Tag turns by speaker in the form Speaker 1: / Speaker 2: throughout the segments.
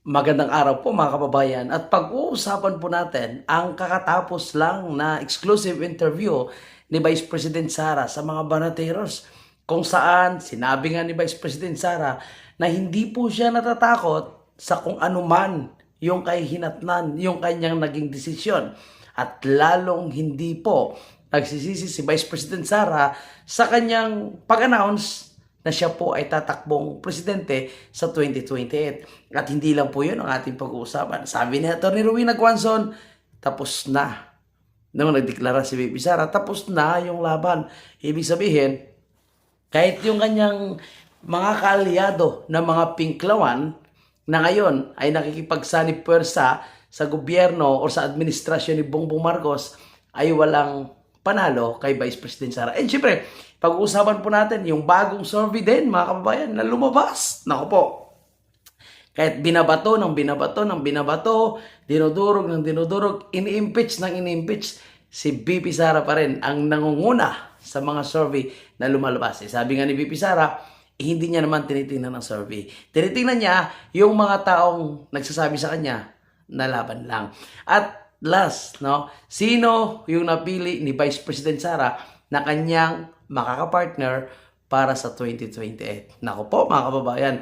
Speaker 1: Magandang araw po mga kababayan at pag-uusapan po natin ang kakatapos lang na exclusive interview ni Vice President Sara sa mga Banateros kung saan sinabi nga ni Vice President Sara na hindi po siya natatakot sa kung anuman yung kahihinatnan, yung kanyang naging desisyon at lalong hindi po nagsisisi si Vice President Sara sa kanyang pag-announce na siya po ay tatakbong presidente sa 2028. At hindi lang po yun ang ating pag-uusapan. Sabi ni Atty. Rowena Guanzon, tapos na. Nung nagdeklara si VP Sara, tapos na yung laban. Ibig sabihin, kahit yung kanyang mga kaalyado na mga pinklawan na ngayon ay nakikipagsanib puwersa sa gobyerno o sa administrasyon ni Bongbong Marcos ay walang panalo kay Vice President Sara. And syempre, pag-uusapan po natin yung bagong survey din, mga kababayan, na lumabas. Naku po, kahit binabato ng binabato ng binabato, dinudurog ng dinudurog, ini-impeach ng ini-impeach, si VP Sara pa rin ang nangunguna sa mga survey na lumalabas. Sabi nga ni VP Sara, hindi niya naman tinitingnan ng survey. Tinitingnan niya yung mga taong nagsasabi sa kanya na laban lang. At last, no, sino yung napili ni Vice President Sara na kanyang makakapartner para sa 2028? Naku po mga kababayan,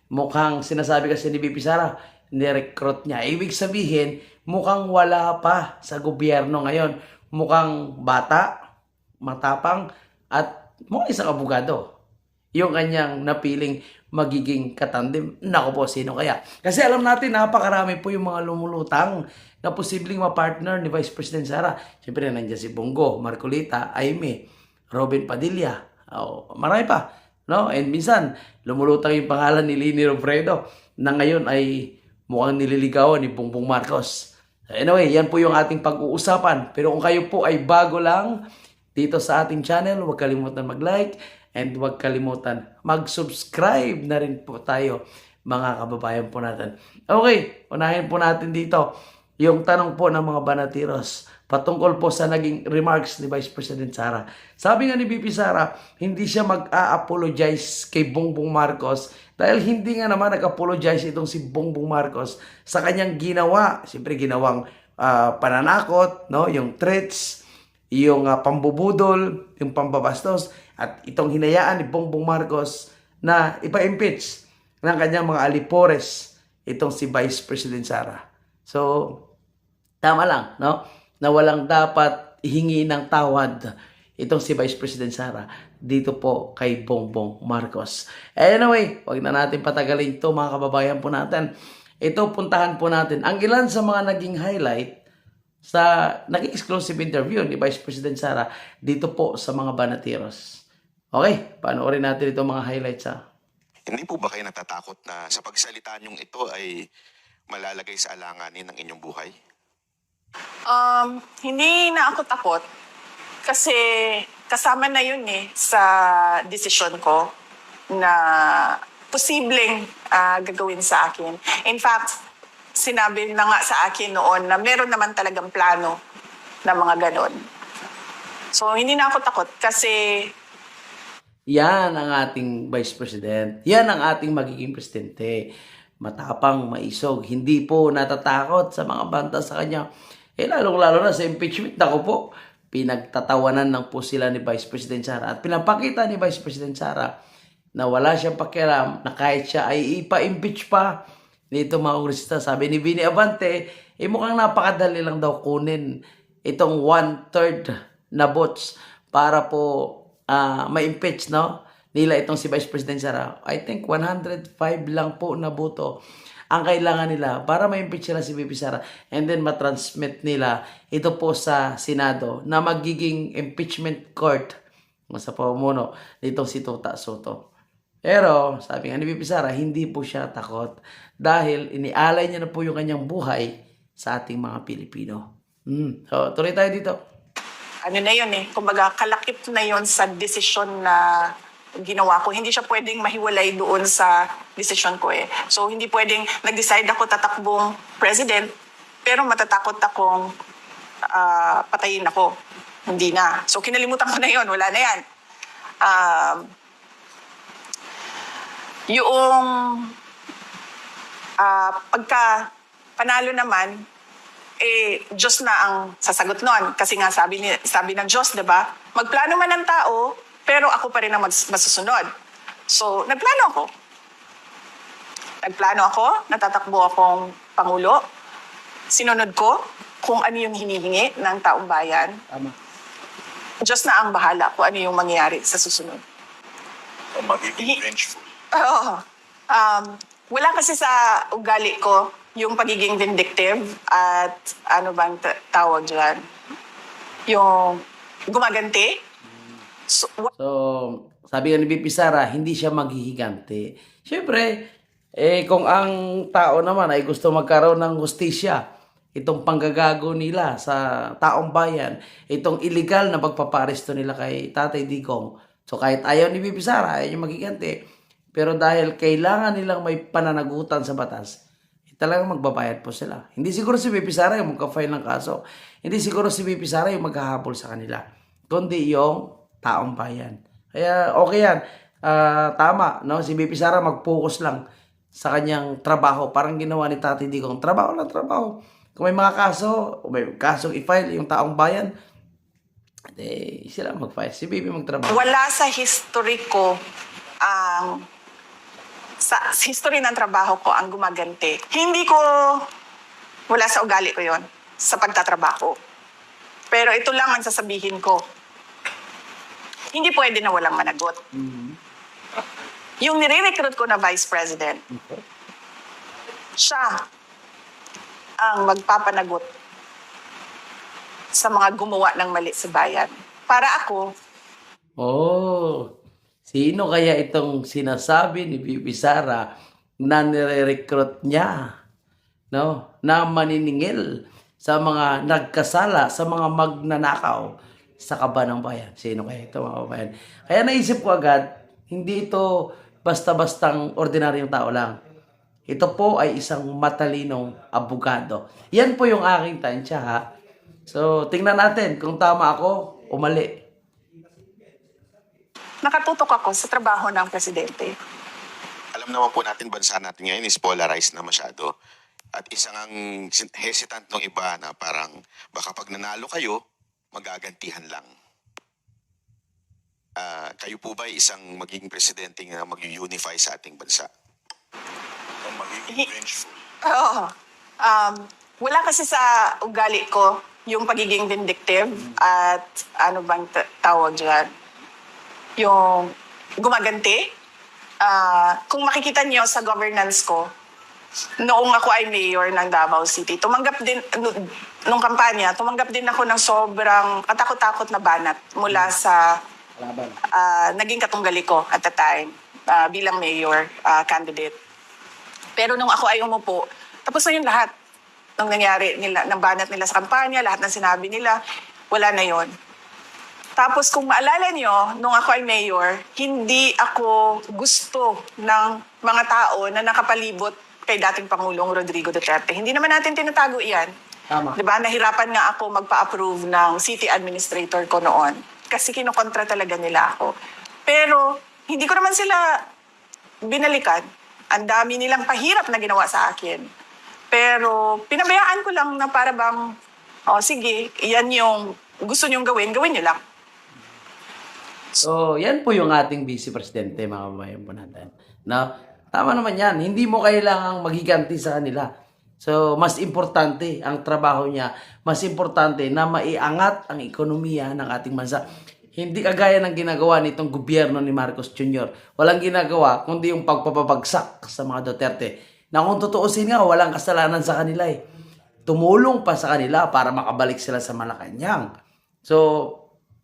Speaker 1: mukhang sinasabi kasi ni VP Sara, ni-recruit niya. Ibig sabihin, mukhang wala pa sa gobyerno ngayon. Mukhang bata, matapang, at mukhang isang abogado yung kanyang napiling magiging katandim. Naku po, sino kaya? Kasi alam natin, napakarami po yung mga lumulutang na posibleng ma-partner ni Vice President Sara. Siyempre, nandiyan si Bongo, Marcolita, Aimee, Robin Padilla, marami pa. No? And minsan, lumulutang yung pangalan ni Leni Robredo na ngayon ay mukhang nililigawan ni Bongbong Marcos. Anyway, yan po yung ating pag-uusapan. Pero kung kayo po ay bago lang dito sa ating channel, huwag kalimutan mag-like and huwag kalimutan mag-subscribe na rin po tayo, mga kababayan po natin. Okay, unahin po natin dito yung tanong po ng mga Banateros patungkol po sa naging remarks ni Vice President Sara. Sabi nga ni VP Sara, hindi siya mag-a-apologize kay Bongbong Marcos dahil hindi nga naman nag-apologize itong si Bongbong Marcos sa kanyang ginawa. Siyempre ginawang pananakot, no? Yung threats, yung pambubudol, yung pambabastos, at itong hinayaan ni Bongbong Marcos na ipa-impeach ng kanyang mga alipores itong si Vice President Sara. So, tama lang, no? Na walang dapat hingi ng tawad itong si Vice President Sara dito po kay Bongbong Marcos. Anyway, wag na natin patagalin ito, mga kababayan po natin. Ito, puntahan po natin ang ilan sa mga naging highlight sa naging exclusive interview ni Vice President Sara dito po sa mga Banateros. Okay, panoorin natin itong mga highlights ha.
Speaker 2: Hindi po ba kayo natatakot na sa pagsalita niyong ito ay malalagay sa alanganin ng inyong buhay?
Speaker 3: Hindi na ako takot kasi kasama na yun sa desisyon ko na posibleng gagawin sa akin. In fact, sinabi na nga sa akin noon na meron naman talagang plano na mga ganon. So, hindi na ako takot kasi
Speaker 1: yan ang ating Vice President. Yan ang ating magiging presidente. Matapang, maisog. Hindi po natatakot sa mga banta sa kanya. Lalong-lalo na sa impeachment. Ako po, pinagtatawanan lang po sila ni Vice President Sara. At pinapakita ni Vice President Sara na wala siyang pakialam na kahit siya ay ipa-impeach pa dito mga kongresista. Sabi ni Vini Abante, mukhang napakadali lang daw kunin itong 1/3 na votes para po ma-impeach, no? Nila itong si Vice President Sara. I think 105 lang po na boto ang kailangan nila para ma-impeach sila si VP Sara and then matransmit nila ito po sa Senado na magiging impeachment court sa pamumuno nitong si Tota Soto. Pero sabi nga ni VP Sara, hindi po siya takot dahil inialay niya na po yung kanyang buhay sa ating mga Pilipino. So, tuloy tayo dito.
Speaker 3: ano na yun kumbaga kalakip na yun sa desisyon na ginawa ko. Hindi siya pwedeng mahiwalay doon sa desisyon ko So, hindi pwedeng nag-decide ako tatakbong president, pero matatakot akong patayin ako. Hindi na. So, kinalimutan ko na yun. Wala na yan. Yung Pagka panalo naman, Diyos na ang sasagot nun. Kasi nga sabi ng Diyos, di ba? Magplano man ang tao, pero ako pa rin ang masusunod. So, nagplano ako, natatakbo akong Pangulo. Sinunod ko kung ano yung hinihingi ng taong bayan.
Speaker 1: Tama.
Speaker 3: Diyos na ang bahala kung ano yung mangyayari sa susunod.
Speaker 2: O magiging vengeful.
Speaker 3: Oo. Wala kasi sa ugali ko yung pagiging vindictive at ano bang tawag dyan? Yung gumaganti. So,
Speaker 1: So, sabi nga ni BP Sara, hindi siya maghihiganti. Siyempre, kung ang tao naman ay gusto magkaroon ng hustisya, itong panggagago nila sa taong bayan, itong illegal na pagpaparesto nila kay Tatay Digong. So, kahit ayaw ni BP Sara, ayaw niya maghiganti. Pero dahil kailangan nilang may pananagutan sa batas, talagang magbabayad po sila. Hindi siguro si BP Sara yung magka-file ng kaso. Hindi siguro si BP Sara yung maghahabol sa kanila. Kundi yung taong bayan. Kaya okay yan. Tama, no? Si BP Sara mag-focus lang sa kanyang trabaho. Parang ginawa ni Tatay Digong. Trabaho lang, trabaho. Kung may mga kaso, o may kasong i-file yung taong bayan, sila mag-file. Si BP magtrabaho.
Speaker 3: wala sa history ko sa history ng trabaho ko ang gumaganti. Wala sa ugali ko yon sa pagtatrabaho. Pero ito lang ang sasabihin ko. Hindi pwede na walang managot. Yung nire-recruit ko na Vice President, siya ang magpapanagot sa mga gumawa ng mali sa bayan. Para ako,
Speaker 1: Oh, sino kaya itong sinasabi ni BP Sara na nire-recruit niya, no? Na maniningil sa mga nagkasala, sa mga magnanakaw sa kaban ng bayan. Sino kaya ito, mga kabayan? Kaya naisip ko agad, hindi ito basta-bastang ordinaryong tao lang. Ito po ay isang matalinong abogado. Yan po yung aking tansya, ha? So, tingnan natin kung tama ako o mali.
Speaker 3: nakatutok ako sa trabaho ng presidente.
Speaker 2: Alam naman po natin, bansa natin ngayon is polarized na masyado. At isang ang hesitant ng iba na parang baka pag nanalo kayo, magagantihan lang. Kayo po ba isang magiging presidente na mag-unify sa ating bansa? O magiging vengeful?
Speaker 3: Oo. Wala kasi sa ugali ko yung pagiging vindictive at ano bang tawag dyan? Yung gumaganti. Kung makikita niyo sa governance ko, noong ako ay mayor ng Davao City, tumanggap din, nung kampanya, tumanggap din ako ng sobrang katakot-takot na banat mula sa naging katunggali ko at the time bilang mayor candidate. Pero nung ako ay umupo, tapos na yun lahat. Nung nangyari nila, ng banat nila sa kampanya, lahat ng sinabi nila, wala na yon. Tapos kung maalala nyo, nung ako ay mayor, hindi ako gusto ng mga tao na nakapalibot kay dating Pangulong Rodrigo Duterte. Hindi naman natin tinatago iyan.
Speaker 1: Tama.
Speaker 3: Diba? Nahirapan nga ako magpa-approve ng city administrator ko noon. Kasi kinukontra talaga nila ako. Pero hindi ko naman sila binalikan. Ang dami nilang pahirap na ginawa sa akin. Pero pinabayaan ko lang na para bang, sige, yan yung gusto nyong gawin, gawin nyo lang.
Speaker 1: So, yan po yung ating Vice Presidente, mga kababayan po natin. Na, tama naman yan. Hindi mo kailangang maghiganti sa kanila. So, mas importante ang trabaho niya. Mas importante na maiangat ang ekonomiya ng ating bansa. Hindi kagaya ng ginagawa nitong gobyerno ni Marcos Jr. Walang ginagawa kundi yung pagpapabagsak sa mga Duterte. Na kung tutuusin nga, walang kasalanan sa kanila eh. Tumulong pa sa kanila para makabalik sila sa Malacanang. So,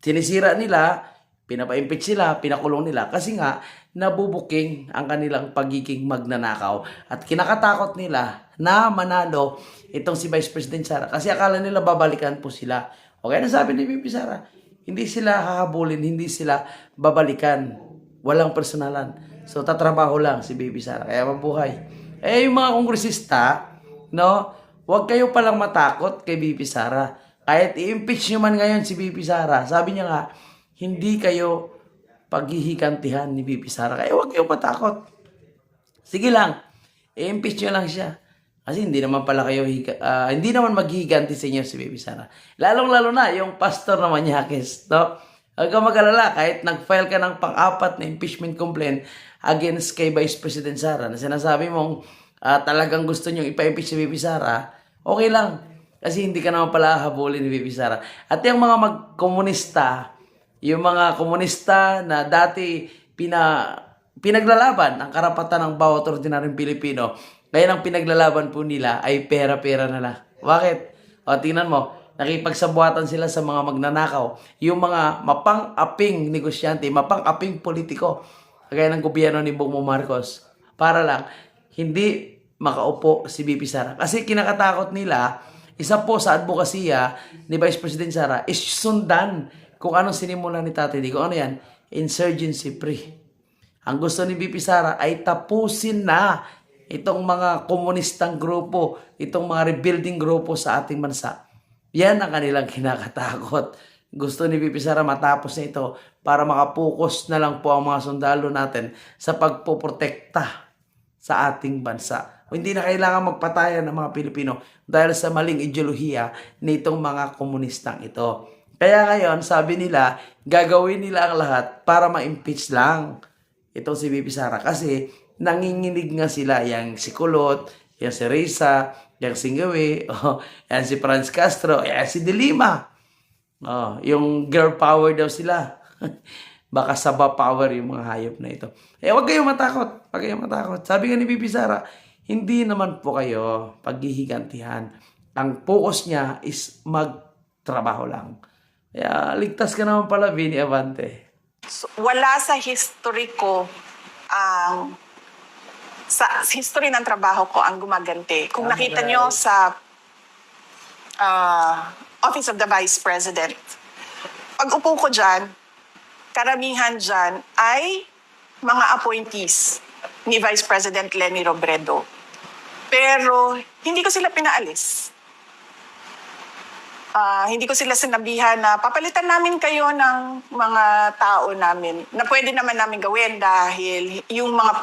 Speaker 1: sinisira nila, pinapa-impeach sila, pinakulong nila kasi nga nabubuking ang kanilang pagiging magnanakaw at kinakatakot nila na manalo itong si Vice President Sara kasi akala nila babalikan po sila. Okay na sabi ni BP Sara, hindi sila hahabulin, hindi sila babalikan. Walang personalan. So tatrabaho lang si BP Sara kaya mabuhay. Yung mga kongresista, no, huwag kayo palang matakot kay BP Sara. Kahit i-impeach nyo man ngayon si BP Sara, sabi niya nga, hindi kayo paghihigantihan ni BP Sara. Kaya huwag kayong matakot. Sige lang. i-impeach nyo lang siya. Kasi hindi naman pala kayo, hindi naman maghihiganti sa inyo si Baby Sara. Lalong-lalo na yung pastor na Manyakis, no? Huwag ka mag-alala, kahit nag-file ka ng pang-apat na impeachment complaint against kay Vice President Sara, na sinasabi mong talagang gusto nyong ipa-impeach si Baby Sara, okay lang. Kasi hindi ka naman pala habulin ni Baby Sara. At yung mga komunista, yung mga komunista na dati pinaglalaban ang karapatan ng bawat ordinaryong Pilipino, kaya ang pinaglalaban po nila ay pera-pera na lang. Bakit? O, tingnan mo, nakipagsabuatan sila sa mga magnanakaw, yung mga mapang-aping negosyante, mapang-aping politiko, kagaya ng gobyerno ni Bongbong Marcos, para lang hindi makaupo si BP Sara. Kasi kinakatakot nila, isa po sa advokasya ni Vice President Sara is sundan kung anong sinimula ni Tatay Digong. Ano yan? Insurgency free. Ang gusto ni BP Sara ay tapusin na itong mga komunistang grupo, itong mga rebuilding grupo sa ating bansa. Yan ang kanilang kinakatakot. Gusto ni BP Sara matapos na ito para makapokus na lang po ang mga sundalo natin sa pagpoprotekta sa ating bansa. O hindi na kailangan magpatayan ng mga Pilipino dahil sa maling ideolohiya nitong mga komunistang ito. Kaya ngayon, sabi nila, gagawin nila ang lahat para ma-impeach lang itong si BP Sara. Kasi nanginginig nga sila, yang si Kulot, yang si Risa, yang si Ngawi, yang si Franz Castro, yang si De Lima. Yung girl power daw sila. Baka saba power yung mga hayop na ito. Huwag kayong matakot. Huwag kayong matakot. Sabi nga ni BP Sara, hindi naman po kayo paghihigantihan. Ang focus niya is magtrabaho lang. Kaya ligtas ka naman pala, Vini Abante.
Speaker 3: So, wala sa history ko ang sa history ng trabaho ko ang gumaganti. Kung nakita nyo sa Office of the Vice President, pag upo ko dyan, karamihan dyan ay mga appointees ni Vice President Leni Robredo. Pero hindi ko sila pinaalis. Hindi ko sila sinabihan na papalitan namin kayo ng mga tao namin na pwede naman namin gawin dahil yung mga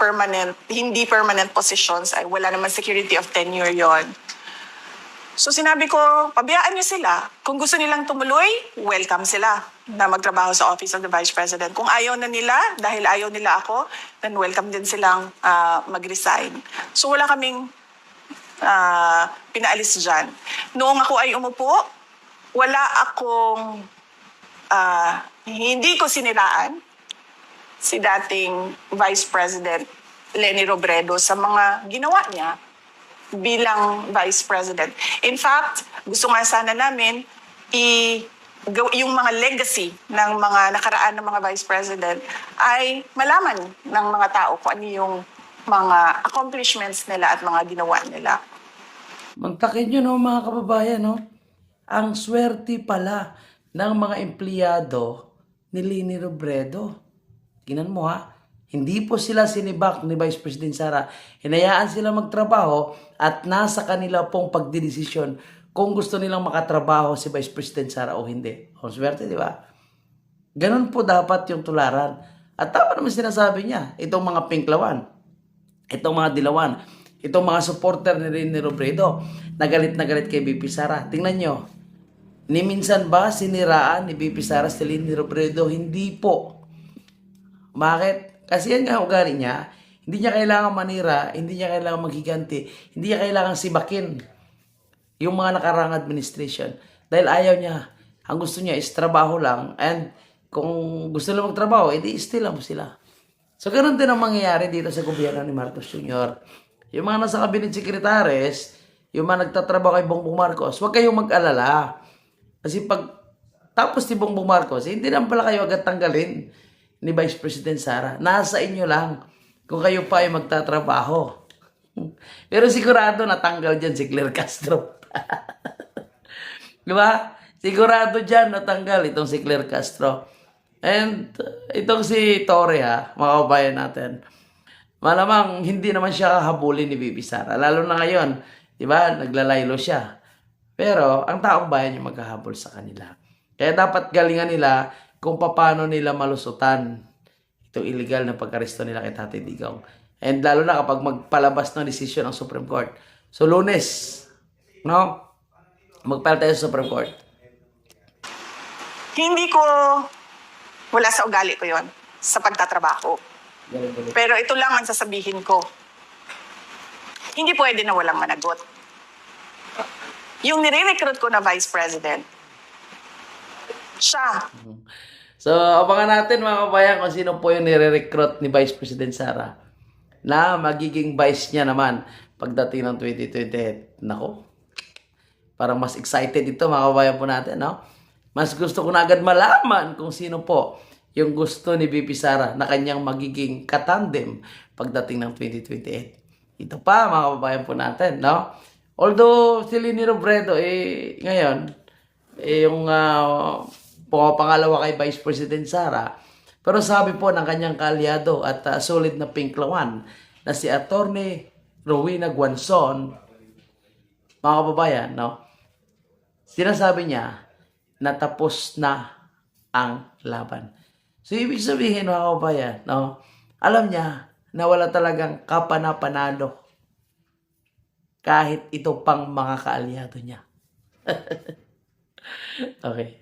Speaker 3: hindi permanent positions ay wala naman security of tenure yon. So sinabi ko, pabayaan niyo sila. Kung gusto nilang tumuloy, welcome sila na magtrabaho sa Office of the Vice President. Kung ayaw na nila, dahil ayaw nila ako, then welcome din silang mag-resign. So wala kaming pinaalis dyan. Noong ako ay umupo, wala akong, hindi ko siniraan si dating Vice President Leni Robredo sa mga ginawa niya bilang Vice President. In fact, gusto nga sana namin yung mga legacy ng mga nakaraan ng mga Vice President ay malaman ng mga tao kung ano yung mga accomplishments nila at mga ginawa nila.
Speaker 1: Mantakin nyo, no, mga kababayan, no? Ang swerte pala ng mga empleyado ni Leni Robredo. Tingnan mo, ha? Hindi po sila sinibak ni Vice President Sara. Hinayaan sila magtrabaho at nasa kanila pong pagdidesisyon kung gusto nilang makatrabaho si Vice President Sara o hindi. Ang swerte, di ba? Ganun po dapat yung tularan. At tama naman sinasabi niya, itong mga pinklawan, itong mga dilawan, itong mga supporter ni Leni Robredo, na galit kay BP Sara. Tingnan nyo, ni minsan ba siniraan ni BP Sara si Leni Robredo? Hindi po. Bakit? Kasi yan nga ugali niya. Hindi niya kailangan manira, hindi niya kailangan maghiganti, hindi niya kailangan sibakin yung mga nakarang administration. Dahil ayaw niya. Ang gusto niya is trabaho lang. And kung gusto nila magtrabaho, edi still lang sila. So, ganoon din ang mangyayari dito sa gobyerno ni Marcos Jr. Yung mga nasa cabinet secretaries, yung mga nagtatrabaho kay Bongbong Marcos, huwag kayong mag-alala. Kasi pag tapos ni Bongbong Marcos, hindi naman pala kayo agad tanggalin ni Vice President Sara. Nasa inyo lang kung kayo pa ay magtatrabaho. Pero sigurado natanggal dyan si Claire Castro. Di ba? Sigurado dyan natanggal itong si Claire Castro. And itong si Torre, ha, mga kabayan natin, malamang hindi naman siya habulin ni BP Sara. Lalo na ngayon, di ba, naglalaylo siya. Pero ang taong bayan yung maghahabol sa kanila. Kaya dapat galingan nila kung paano nila malusutan itong illegal na pag-aresto nila kay Tatay Digong. And lalo na kapag magpalabas ng desisyon ng Supreme Court. So, Lunes, no? Magpala tayo sa Supreme Court.
Speaker 3: Hindi ko, wala sa ugali ko yon sa pagtatrabaho. Pero ito lang ang sasabihin ko. Hindi pwede na walang managot. Yung nire-recruit ko na Vice President, siya.
Speaker 1: So, abangan natin mga kabayan kung sino po yung nire-recruit ni Vice President Sara na magiging vice niya naman pagdating ng 2028. Nako, parang mas excited ito mga kabayan po natin, no? Mas gusto ko na agad malaman kung sino po yung gusto ni VP Sara na kanyang magiging katandem pagdating ng 2028. Ito pa mga kabayan po natin, no? Although si Leni Robredo ngayon yung pangalawa kay Vice President Sara, pero sabi po ng kanyang kaalyado at solid na pinklawan na si Attorney Rowena Guanzon, mga kababayan, no? Sinasabi niya na tapos na ang laban. So, ibig sabihin, mga kababayan, no? Alam niya na wala talagang kapanapanalo kahit ito pang mga kaalyado niya. Okay.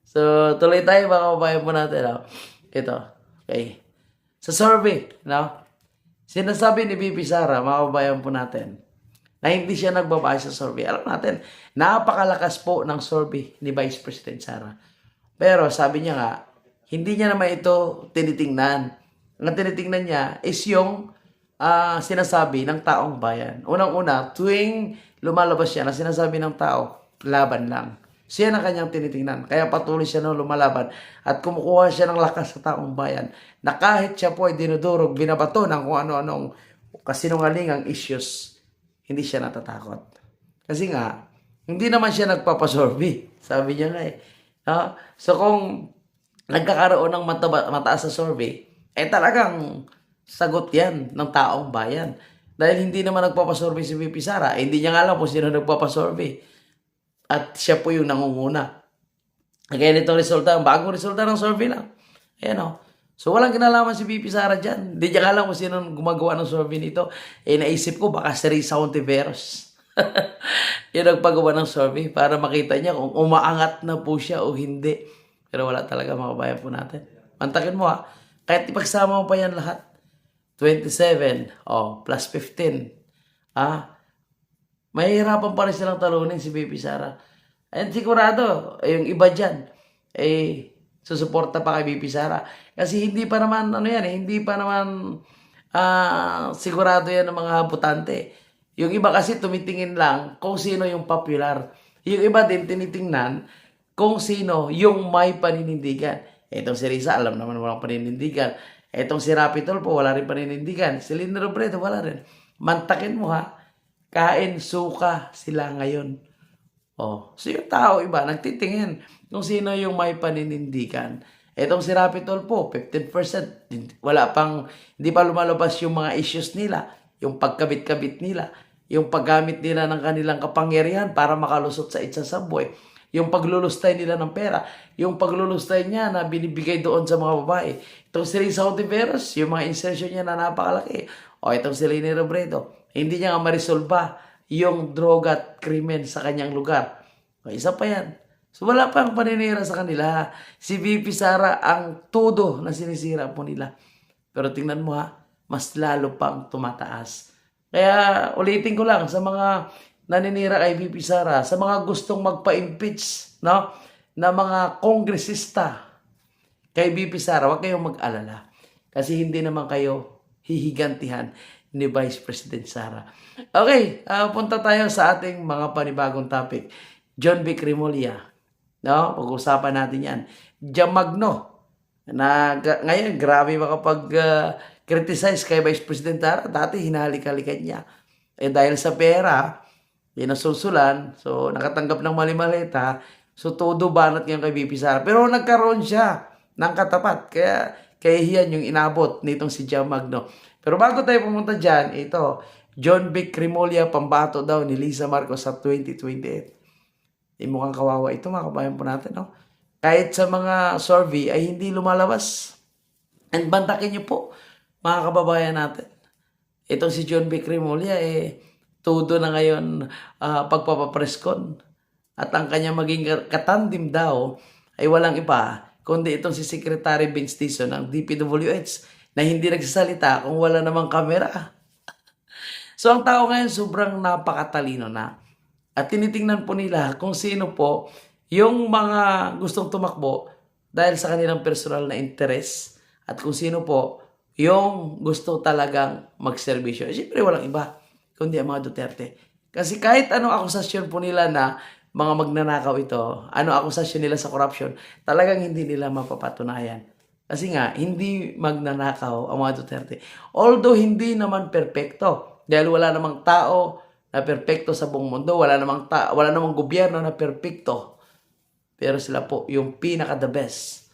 Speaker 1: So, tuloy tayo mga kababayan po natin. No? Ito. Okay. Sa survey, no? Sinasabi ni VP Sara, mga kababayan po natin, na hindi siya nagbabase sa survey. Alam natin, napakalakas po ng survey ni Vice President Sara. Pero sabi niya nga, hindi niya naman ito tinitingnan. Ang tinitingnan niya is yung sinasabi ng taong bayan. Unang-una, tuwing lumalabas siya na sinasabi ng tao, laban lang. Siya na kanyang tinitingnan. Kaya patuloy siya na lumalaban at kumukuha siya ng lakas sa taong bayan na kahit siya po ay dinudurog, binabato ng kung ano-anong kasinungalingang issues, hindi siya natatakot. Kasi nga, hindi naman siya nagpapasurvey. Sabi niya nga eh. So kung nagkakaroon ng mataas sa survey, talagang sagot yan ng taong bayan. Dahil hindi naman nagpapasurvey si VP Sara, hindi niya nga alam kung sino nagpapasurvey. At siya po yung nangunguna. Kaya nitong resulta, ang bagong resulta ng survey lang. Ayan o. So walang kinalaman si VP Sara dyan. Hindi niya alam kung sino gumagawa ng survey nito. Naisip ko baka si Risa Hontiveros. Yung nagpagawa ng survey para makita niya kung umaangat na po siya o hindi. Pero wala talaga mga kabayan po natin. Mantakin mo ha. Kahit ipagsama mo pa yan lahat. 27 plus 15. Mahihirapan pa rin silang talunin si VP Sara. And sigurado, yung iba dyan, susuporta pa kay VP Sara. Kasi hindi pa naman, hindi pa naman sigurado yan ng mga botante. Yung iba kasi tumitingin lang kung sino yung popular. Yung iba din tinitingnan kung sino yung may paninindigan. Itong si Risa, alam naman walang paninindigan. Itong si Rapi Tulfo, wala rin paninindigan. Si Leni Robredo, wala rin. Mantakin mo ha. Kain, suka sila ngayon. So yung tao iba, nagtitingin kung sino yung may paninindigan. Etong si Rapi Tulfo, 15%. Hindi pa lumalabas yung mga issues nila, yung pagkabit-kabit nila, yung paggamit nila ng kanilang kapangyarihan para makalusot sa itsasaboy, yung paglulustay nila ng pera, yung paglulustay niya na binibigay doon sa mga babae. Itong si Risa Hontiveros, yung mga insertion niya na napakalaki. Itong si Leni Robredo, hindi niya nga marisolba yung droga at krimen sa kanyang lugar. Isa pa yan. So wala pang paninira sa kanila. Si VP Sara ang todo na sinisira po nila. Pero tingnan mo ha, mas lalo pang tumataas. Kaya ulitin ko lang sa mga naninira kay VP Sara, sa mga gustong magpa-impeach, no, na mga kongresista kay VP Sara, huwag kayong mag-alala. Kasi hindi naman kayo hihigantihan ni Vice President Sara. Okay, punta tayo sa ating mga panibagong topic. John Vic Remulla. No? Pag-usapan natin yan. Jamagno. Ngayon, grabe makapag-criticize kay Vice President Sara. Dati, hinahalik-halikan niya. Dahil sa pera, nasusulan, so nakatanggap ng mali-malita, so todo banat ngayon kay VP Sara. Pero nagkaroon siya ng katapat. Kaya yan yung inabot nitong si Jamagno. Pero bago tayo pumunta dyan, ito, John Vic Remulla pambato daw ni Lisa Marcos sa 2028. Mukhang kawawa ito mga kabayan po natin, no? Kahit sa mga survey ay hindi lumalabas. And bantakin niyo po, mga kababayan natin. Itong si John B. Crimolia, todo na ngayon pagpapapreskon. At ang kanya maging katandim daw ay walang iba, kundi itong si Secretary Vince Dizon ng DPWH na hindi nagsasalita kung wala namang kamera. So ang tao ngayon sobrang napakatalino na. At tinitingnan po nila kung sino po yung mga gustong tumakbo dahil sa kanilang personal na interes at kung sino po yung gusto talagang magserbisyo. Siyempre walang iba kundi ang mga Duterte. Kasi kahit anong akusasyon po nila na mga magnanakaw ito, ano akusasyon nila sa corruption, talagang hindi nila mapapatunayan. Kasi nga, hindi magnanakaw ang mga Duterte. Although hindi naman perpekto. Dahil wala namang tao na perpekto sa buong mundo. Wala namang gobyerno na perpekto. Pero sila po yung pinaka the best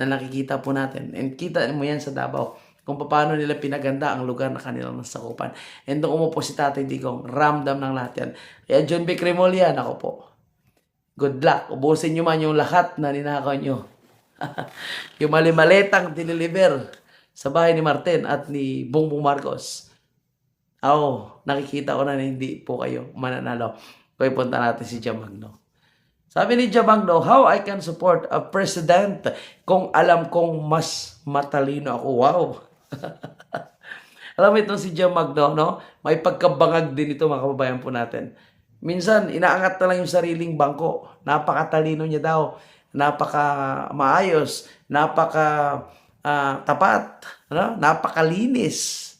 Speaker 1: na nakikita po natin. And kita mo yan sa Davao kung paano nila pinaganda ang lugar na kanilang nasakupan. And doon umupo si Tatay Digong, ramdam ng lahat yan. Kaya John B. Crimolia, ako po, good luck. Ubusin nyo man yung lahat na ninakaw nyo. Yung mali-maletang diniliver sa bahay ni Martin at ni Bongbong Marcos. Nakikita ko na hindi po kayo mananalo. Kaya punta natin si Jamagno. Sabi ni Jamagno, how I can support a president kung alam kong mas matalino ako. Wow! Alam mo itong si Jamagno, no? May pagkabangag din ito mga kababayan po natin. Minsan, inaangat na lang yung sariling bangko. Napakatalino niya daw. Napaka maayos. Napaka tapat. No? Napakalinis.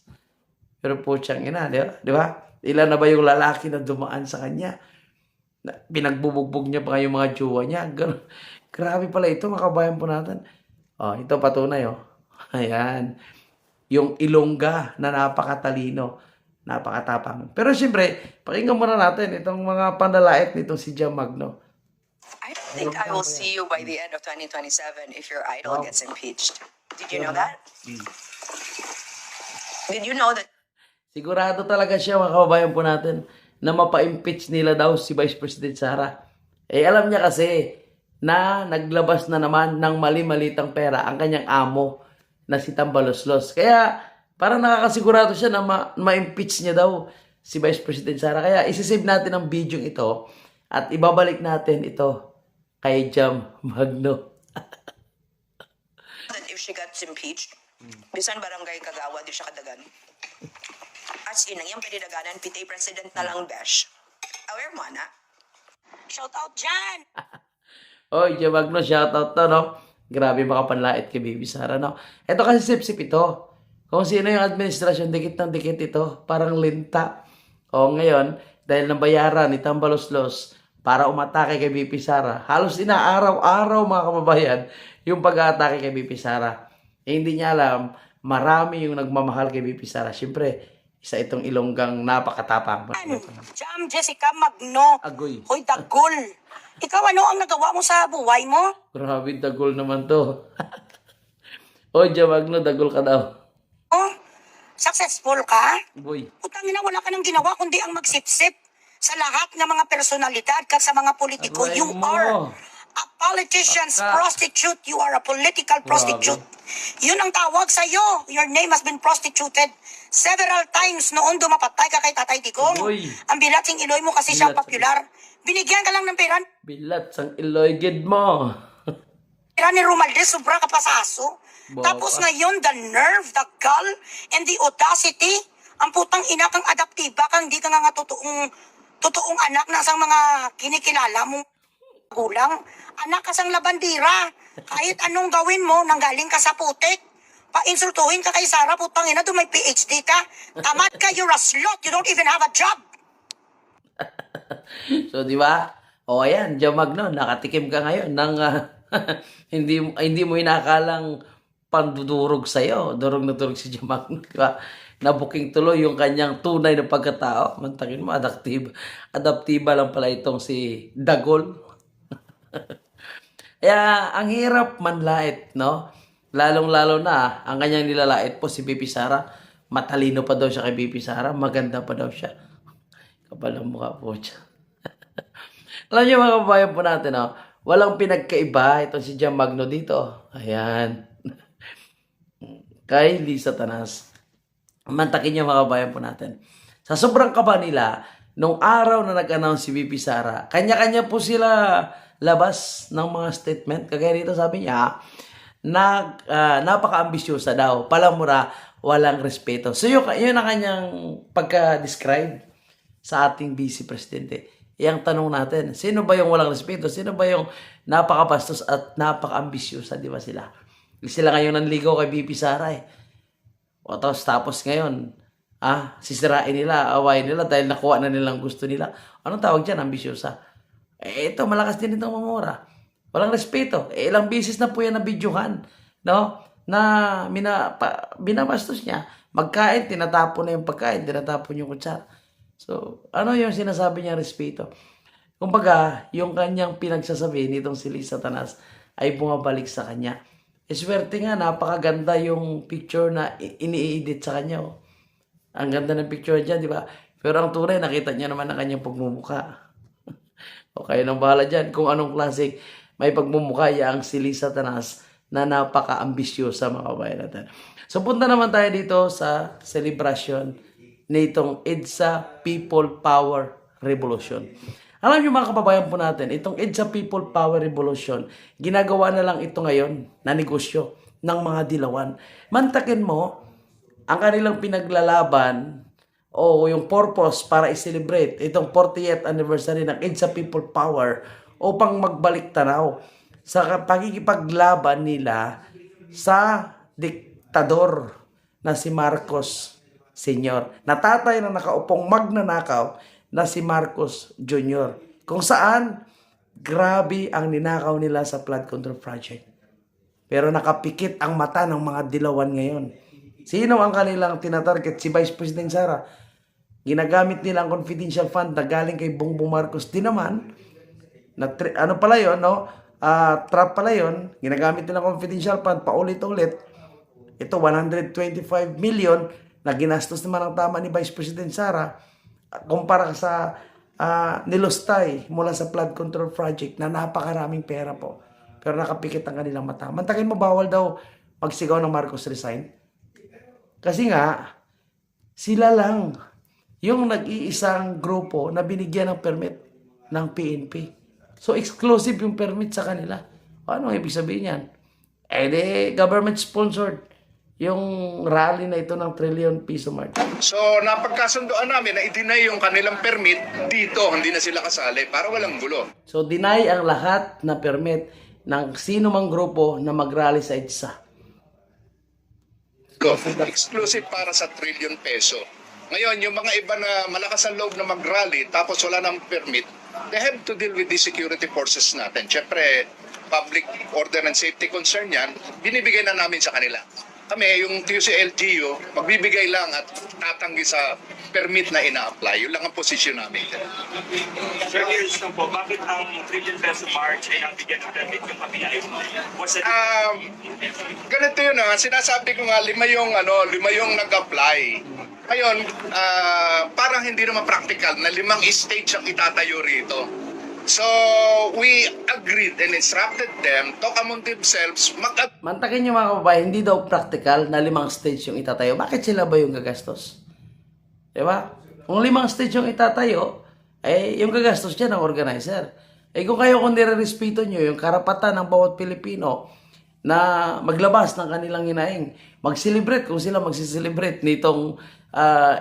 Speaker 1: Pero po siyang ina, di ba? Ilan na ba yung lalaki na dumaan sa kanya? Pinagbubugbog niya pa yung mga jowa niya. Grabe pala ito, mga kabayan po natin. Ito patunay, Ayan. Yung Ilongga na napakatalino, napakatapang. Pero siyempre, pakinggan muna natin itong mga pandalait nitong si Jamagno.
Speaker 4: I don't think I will see you by the end of 2027 if your idol gets impeached. Did you know that? Did you know that?
Speaker 1: Sigurado talaga siya, mga kababayan po natin, na mapa-impeach nila daw si Vice President Sara. Alam niya kasi na naglabas na naman ng mali-malitang pera ang kanyang amo na si Tambaloslos. Kaya parang nakakasigurado siya na ma-impeach niya daw si Vice President Sara. Kaya isisave natin ang video ito at ibabalik natin ito kay Jamagno.
Speaker 4: That if she gets impeached, bisan barangay Kagawa, di siya kadagan. As in, ang yung pinidaganan, pitay president na lang, besh. Aware mo, na? Shout out dyan!
Speaker 1: Jamagno, shoutout to, no? Grabe makapanlait kay Baby Sara, no? Ito kasi sip-sip ito. Kung sino yung administrasyon, dikit ng dikit ito. Parang linta. Ngayon, dahil nabayaran ni Tambaloslos para umatake kay BP Sara, halos inaaraw-araw, mga kababayan, yung pag-aatake kay BP Sara. Hindi niya alam, marami yung nagmamahal kay BP Sara. Siyempre, isa itong Ilonggang napakatapang.
Speaker 4: Jam Jessica Magno.
Speaker 1: Agoy.
Speaker 4: Hoy, dagol. Ikaw, ano ang nagawa mo sa buhay mo?
Speaker 1: Grabe, dagol naman to. Jamagno, dagol ka daw.
Speaker 4: Successful ka?
Speaker 1: Boy.
Speaker 4: Utangin na, wala ka nang ginawa kundi ang magsipsip sa lahat ng mga personalidad at sa mga politiko.
Speaker 1: Aray
Speaker 4: You
Speaker 1: mo.
Speaker 4: are a politician's prostitute. You are a political prostitute. Yun ang tawag sa'yo. Your name has been prostituted several times noon dumapatay ka kay Tatay Digong.
Speaker 1: Uy.
Speaker 4: Ang bilatsing iloy mo kasi siya
Speaker 1: Bilat.
Speaker 4: popular. Binigyan ka lang ng pera
Speaker 1: Bilat sang iloygid mo.
Speaker 4: ni Romualdez, sobra ka pa sa aso.
Speaker 1: Bawa
Speaker 4: Tapos
Speaker 1: ka.
Speaker 4: ngayon, the nerve, the gall, and the audacity, ang putang ina kang adaptiba kang di ka nga totoong anak na sang mga kinikilala mo. Gulang, anak ka sang labandira. Kahit anong gawin mo, nanggaling ka sa putik. Pa-insultuhin ka kay Sara, putang ina, doon may PhD ka. Tamad ka, you're a slut, you don't even have a job.
Speaker 1: So, di ba? Ayan, Jamagno, nakatikim ka ngayon ng hindi mo inakalang pandudurog sa'yo. Durog na durog si Jamagno, di ba? Nabuking tuloy yung kanyang tunay na pagkatao. Mantakin mo, adaptiba lang pala itong si Dagol. Kaya, ang hirap manlait, no? Lalong-lalo na, ang kanyang nilalait po si BP Sara. Matalino pa daw siya kay BP Sara. Maganda pa daw siya. Kapal ang mukha po siya. Alam niyo mga kababayan po natin, walang pinagkaiba itong si Jamagno dito. Ayan. Kay Lisa Tanas. Mantakin niyo mga kabayan po natin. Sa sobrang kaba nila, nung araw na nag-announce si VP Sara, kanya-kanya po sila labas ng mga statement. Kagaya dito sabi niya, napaka-ambisyosa daw, palamura, walang respeto. So yun ang kanyang pagka-describe sa ating Vice Presidente. Iyang tanong natin, sino ba yung walang respeto? Sino ba yung napaka-bastos at napaka-ambisyosa? Di ba sila? Sila ngayon nanligaw kay VP Sara eh. O tapos ngayon, sisirain nila, awayin nila dahil nakuha na nilang gusto nila. Anong tawag dyan? Ambisyosa. Ito, malakas din itong mamura. Walang respeto. Ilang beses na po yan na videohan, no? Na binabastos niya. Magkain, tinatapon na yung pagkain, tinatapon yung kutsara. So, ano yung sinasabi niya respeto? Kumbaga, yung kanyang pinagsasabi nitong si Liz Satanas ay bumabalik sa kanya. Swerte nga, napakaganda yung picture na ini-edit sa kanya. Oh. Ang ganda ng picture dyan, di ba? Pero ang tunay, nakita niya naman ang kanyang pagmumukha. Okay, nang bahala dyan kung anong klaseng may pagmumukha ang si Liz Satanas na napaka-ambisyosa mga kabayan natin. So, punta naman tayo dito sa celebration nitong EDSA People Power Revolution. Alam niyo mga kababayan po natin, itong EDSA People Power Revolution, ginagawa na lang ito ngayon na negosyo ng mga dilawan. Mantakin mo, ang kanilang pinaglalaban o yung purpose para i-celebrate itong 40th anniversary ng EDSA People Power upang magbalik tanaw sa pagkikipaglaban nila sa diktador na si Marcos Sr. Natatay na nakaupong magnanakaw na si Marcos Jr. Kung saan, grabe ang ninakaw nila sa flood control project. Pero nakapikit ang mata ng mga dilawan ngayon. Sino ang kanilang tinatarget? Si Vice President Sara. Ginagamit nilang confidential fund na galing kay Bongbong Marcos din naman. Trap pala yun. Ginagamit nilang confidential fund paulit-ulit. Ito, 125 million na ginastos naman ang tama ni Vice President Sara kumpara sa nilustay mula sa flood control project na napakaraming pera po. Pero nakapikit ang kanilang mata. Mantakin mo, bawal daw magsigaw ng Marcos resign. Kasi nga, sila lang yung nag-iisang grupo na binigyan ng permit ng PNP. So, exclusive yung permit sa kanila. Ano ibig sabihin yan? Government-sponsored yung rally na ito ng trillion piso mark.
Speaker 5: So, napagkasundoan namin na i-deny yung kanilang permit dito, hindi na sila kasali para walang gulo.
Speaker 1: So, deny ang lahat na permit ng sino mang grupo na mag-rally sa EDSA.
Speaker 5: Exclusive para sa trillion peso. Ngayon, yung mga iba na malakas ang loob na mag-rally tapos wala ng permit, they have to deal with the security forces natin. Siyempre, public order and safety concern yan, binibigay na namin sa kanila. Kami, yung TUC-LGU, magbibigay lang at tatanggi sa permit na ina-apply. Yun lang ang posisyon namin.
Speaker 6: Sir, curious lang po, bakit ang trillion peso march ay nabigyan ng permit yung PBI? Was it...
Speaker 5: Ganito yun sinasabi ko nga, lima yung nag-apply. Ngayon, parang hindi naman practical na 5 stage ang itatayo rito. So, we agreed and instructed them, talk among themselves,
Speaker 1: Mantakin nyo mga kababayan, hindi daw practical na 5 stage yung itatayo. Bakit sila ba yung gagastos? Diba? Kung 5 stage yung itatayo, yung gagastos dyan ang organizer. Kung nire-respeto nyo yung karapatan ng bawat Pilipino na maglabas ng kanilang hinaing, mag-celebrate kung sila mag-celebrate nitong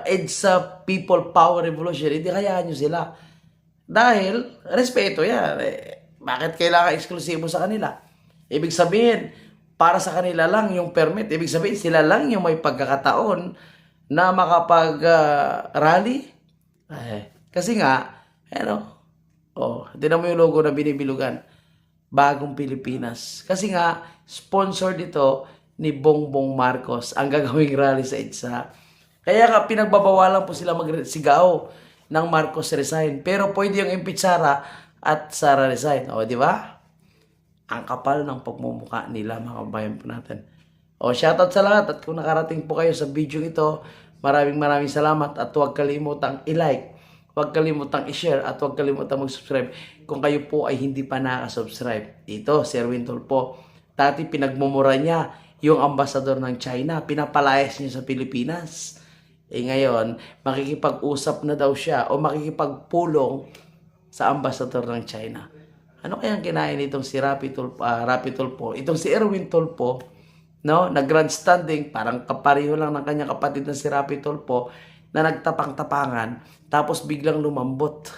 Speaker 1: EDSA People Power Revolution, hindi kayaan nyo sila. Dahil, respeto yan. Bakit kailangan eksklusibo sa kanila? Ibig sabihin, para sa kanila lang yung permit. Ibig sabihin, sila lang yung may pagkakataon na makapag-rally. Kasi nga, tinan mo yung logo na binibilugan. Bagong Pilipinas. Kasi nga, sponsor dito ni Bongbong Marcos ang gagawing rally sa EDSA. Kaya nga, pinagbabawalan po sila magsigaw ng Marcos resign. Pero pwede yung impeach Sara at Sara resign. O, di ba? Ang kapal ng pagmumukha nila, mga kabayan po natin. O, shoutout sa lahat. At kung nakarating po kayo sa video ito, maraming salamat. At huwag kalimutang i-like, huwag kalimutang i-share, at huwag kalimutang mag-subscribe kung kayo po ay hindi pa nakasubscribe. Ito, si Erwin Tulfo. Dati pinagmumura niya yung ambasador ng China. Pinapalayas niya sa Pilipinas. Ngayon, makikipag-usap na daw siya o makikipagpulong sa ambassador ng China. Ano kayang kinain itong si Rapi Tulfo? Itong si Erwin Tulfo, no? Nag-grandstanding, parang kapareho lang ng kanyang kapatid na si Rapi Tulfo na nagtapang-tapangan tapos biglang lumambot.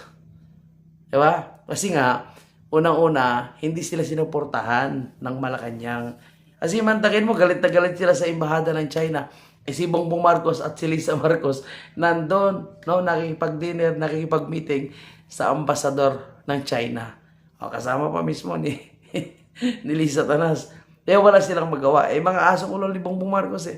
Speaker 1: Diba? Kasi nga, unang-una, hindi sila sinuportahan ng Malacanang. Kasi mantakin mo, galit na galit sila sa embahada ng China. Si Bongbong Marcos at si Lisa Marcos nandun, no, nakikipag-dinner, nakikipag-meeting sa ambasador ng China. O, kasama pa mismo ni, ni Lisa Tanas. Kaya wala silang magawa. Mga asong ulo ni Bongbong Marcos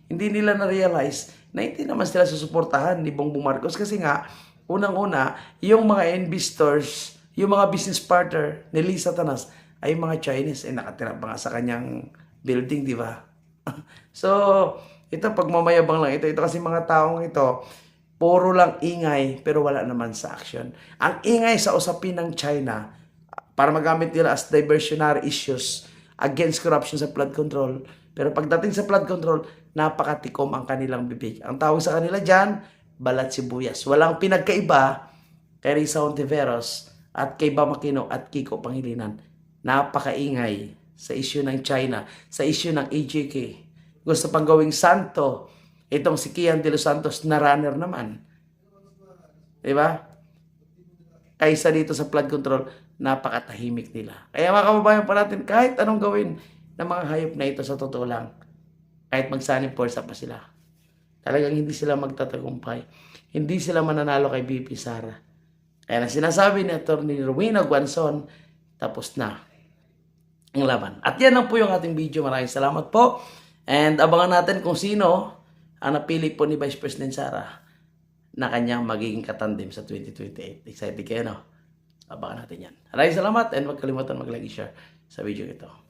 Speaker 1: hindi nila na-realize na hindi naman sila susuportahan ni Bongbong Marcos kasi nga, unang-una, yung mga investors, yung mga business partner ni Lisa Tanas ay mga Chinese. Nakatira pa nga sa kanyang building, di ba? So, ito pagmamayabang lang ito. Ito kasi mga taong ito, puro lang ingay pero wala naman sa action. Ang ingay sa usapin ng China para magamit nila as diversionary issues against corruption sa flood control. Pero pagdating sa flood control, napakatikom ang kanilang bibig. Ang tawag sa kanila dyan, balat sibuyas. Walang pinagkaiba kay Risa Hontiveros at kay Bam Aquino at Kiko Pangilinan. Napakaingay sa issue ng China, sa issue ng AJK. Gusto pang gawing santo itong si Kian de los Santos na runner naman. Diba? Kaysa dito sa flood control, napakatahimik nila. Kaya mga kababayan pa natin, kahit anong gawin ng mga hayop na ito sa totoo lang, kahit magsanib forsa pa sila, talagang hindi sila magtatagumpay. Hindi sila mananalo kay BP Sara. Kaya na sinasabi ni Atty. Rowena Guanzon, tapos na ang laban. At yan lang po yung ating video. Maraming salamat po. And abangan natin kung sino ang napili po ni Vice President Sara na kanyang magiging katandem sa 2028. Excited kayo, no? Abangan natin yan. Maraming salamat and huwag kalimutan mag-like, share sa video ito.